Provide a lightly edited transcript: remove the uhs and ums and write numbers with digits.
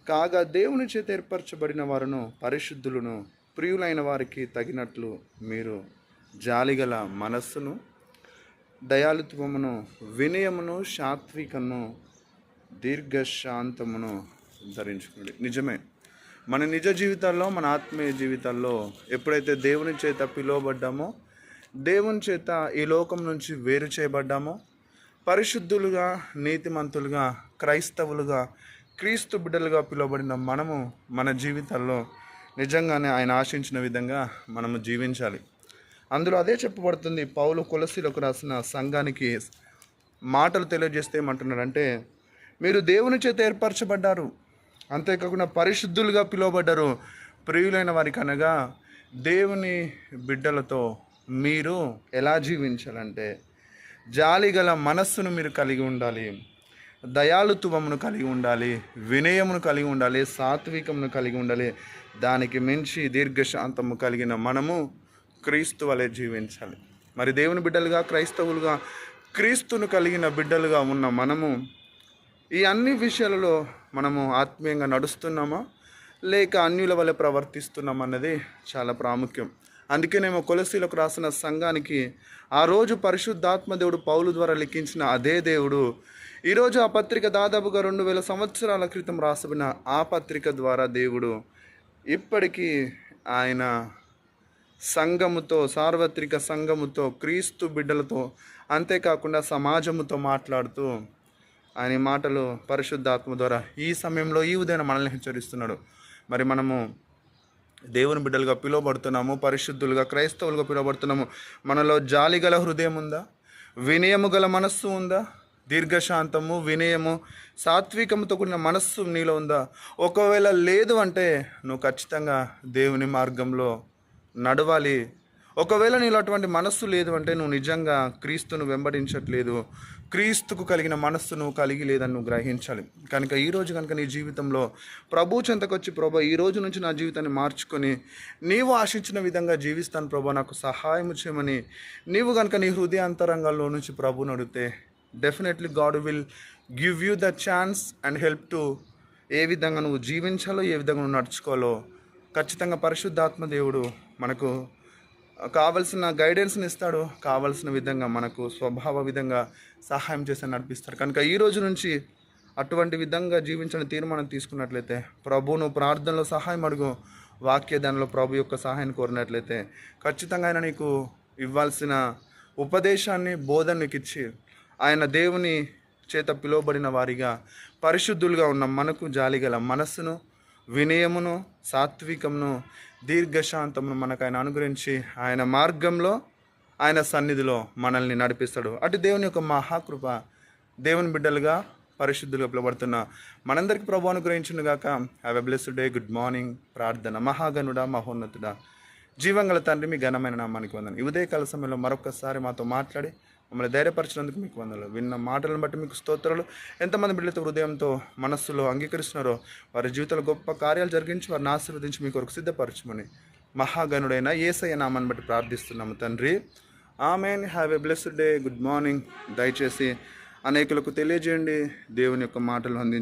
కాగా దేవుని చేత ఏర్పరచబడిన వారును పరిశుద్ధులను ప్రియులైన వారికి తగినట్లు మీరు జాలిగల మనస్సును, దయాళుత్వమును, వినయమును, సాత్వికను, దీర్ఘశాంతమును ధరించుకోండి. నిజమే, మన నిజ జీవితాల్లో, మన ఆత్మీయ జీవితాల్లో ఎప్పుడైతే దేవుని చేత పిలువబడ్డామో, దేవుని చేత ఈ లోకం నుంచి వేరు చేయబడ్డామో, పరిశుద్ధులుగా, నీతిమంతులుగా, క్రైస్తవులుగా, క్రీస్తు బిడ్డలుగా పిలువబడిన మనము మన జీవితాల్లో నిజంగానే ఆయన ఆశించిన విధంగా మనము జీవించాలి. అందులో అదే చెప్పబడుతుంది. పౌలు కొలస్సీలకు రాసిన సంఘానికి మాటలు తెలియజేస్తే ఏమంటున్నారంటే, మీరు దేవుని చేత ఏర్పరచబడ్డారు, అంతేకాకుండా పరిశుద్ధులుగా పిలువబడ్డారు, ప్రియులైన వారికి అనగా దేవుని బిడ్డలతో మీరు ఎలా జీవించాలంటే జాలిగల మనస్సును మీరు కలిగి ఉండాలి, దయాళుత్వమును కలిగి ఉండాలి, వినయమును కలిగి ఉండాలి, సాత్వికమును కలిగి ఉండాలి. దానికి మించి దీర్ఘశాంతము కలిగిన మనము క్రీస్తు వలె జీవించాలి. మరి దేవుని బిడ్డలుగా, క్రైస్తవులుగా, క్రీస్తును కలిగిన బిడ్డలుగా ఉన్న మనము ఈ అన్ని విషయాలలో మనము ఆత్మీయంగా నడుస్తున్నామా లేక అన్యుల వలె ప్రవర్తిస్తున్నామా అన్నది చాలా ప్రాముఖ్యం. అందుకేనేమో కొలస్సీలకు రాసిన సంఘానికి ఆ రోజు పరిశుద్ధాత్మ దేవుడు పౌలు ద్వారా లిఖించిన అదే దేవుడు ఈరోజు ఆ పత్రిక దాదాపుగా 2000 సంవత్సరాల క్రితం రాసిన ఆ పత్రిక ద్వారా దేవుడు ఇప్పటికీ ఆయన సంఘముతో, సార్వత్రిక సంఘముతో, క్రీస్తు బిడ్డలతో, అంతేకాకుండా సమాజముతో మాట్లాడుతూ ఆయన మాటలు పరిశుద్ధాత్మ ద్వారా ఈ సమయంలో ఈ ఉదయం మనల్ని హెచ్చరిస్తున్నాడు. మరి మనము దేవుని బిడ్డలుగా పిలువబడుతున్నాము, పరిశుద్ధులుగా, క్రైస్తవులుగా పిలువబడుతున్నాము. మనలో జాలిగల హృదయం ఉందా? వినయము గల మనస్సు ఉందా? దీర్ఘశాంతము, వినయము, సాత్వికముతో కూడిన మనస్సు నీలో ఉందా? ఒకవేళ లేదు అంటే నువ్వు ఖచ్చితంగా దేవుని మార్గంలో నడవాలి. ఒకవేళ నీలో అటువంటి మనస్సు లేదు అంటే నువ్వు నిజంగా క్రీస్తును వెంబడించట్లేదు, క్రీస్తుకు కలిగిన మనస్సు నువ్వు కలిగి లేదని నువ్వు గ్రహించాలి. కనుక ఈరోజు కనుక నీ జీవితంలో ప్రభు చెంతకొచ్చి, ప్రభు ఈ రోజు నుంచి నా జీవితాన్ని మార్చుకొని నీవు ఆశించిన విధంగా జీవిస్తాను ప్రభు, నాకు సహాయం చేయమని నీవు కనుక నీ హృదయాంతరంగాల్లో నుంచి ప్రభుని అడిగితే definitely God will give you the chance and help to ఏ విధంగా నువ్వు జీవించాలో, ఏ విధంగా నువ్వు నడుచుకోవాలో ఖచ్చితంగా పరిశుద్ధాత్మ దేవుడు మనకు కావలసిన గైడెన్స్ని ఇస్తాడు. కావలసిన విధంగా మనకు స్వభావ విధంగా సహాయం చేసి నడిపిస్తాడు. కనుక ఈ రోజు నుంచి అటువంటి విధంగా జీవించని తీర్మానం తీసుకున్నట్లయితే, ప్రభువును ప్రార్థనలో సహాయం అడుగు, వాక్యదానంలో ప్రభు యొక్క సహాయాన్ని కోరినట్లయితే ఖచ్చితంగా ఆయన నీకు ఇవ్వాల్సిన ఉపదేశాన్ని, బోధన నీకు ఇచ్చి ఆయన దేవుని చేత పిలువబడిన వారిగా, పరిశుద్ధులుగా ఉన్న మనకు జాలిగల మనస్సును, వినయమును, సాత్వికమును, దీర్ఘశాంతమును మనకు ఆయన అనుగ్రహించి ఆయన మార్గంలో, ఆయన సన్నిధిలో మనల్ని నడిపిస్తాడు. అటు దేవుని యొక్క మహాకృప దేవుని బిడ్డలుగా, పరిశుద్ధులుగా పిలువబడుతున్న మనందరికీ ప్రభు అనుగ్రహించును గాక. Have a blessed day. Good morning. ప్రార్థన. మహాగణుడా, మహోన్నతుడా, జీవంగల తండ్రి, మీ ఘనమైన నామానికి వందనాలు. ఈ ఉదయకాల సమయంలో మరొకసారి మాతో మాట్లాడి మమ్మల్ని ధైర్యపరిచినందుకు మీకు వందనాలు. విన్న మాటలను బట్టి మీకు స్తోత్రాలు. ఎంతమంది బిడ్డలతో హృదయంతో, మనస్సులో అంగీకరిస్తున్నారో వారి జీవితంలో గొప్ప కార్యాలు జరిగించి వారిని ఆశీర్వదించి మీ కొరకు సిద్ధపరచమని మహాగణుడైన యేసయ్య నామాన్ని బట్టి ప్రార్థిస్తున్నాము తండ్రి. Amen. Have a blessed day. Good morning. దయచేసి అనేకులకు తెలియజేయండి దేవుని యొక్క మాటలు అందించి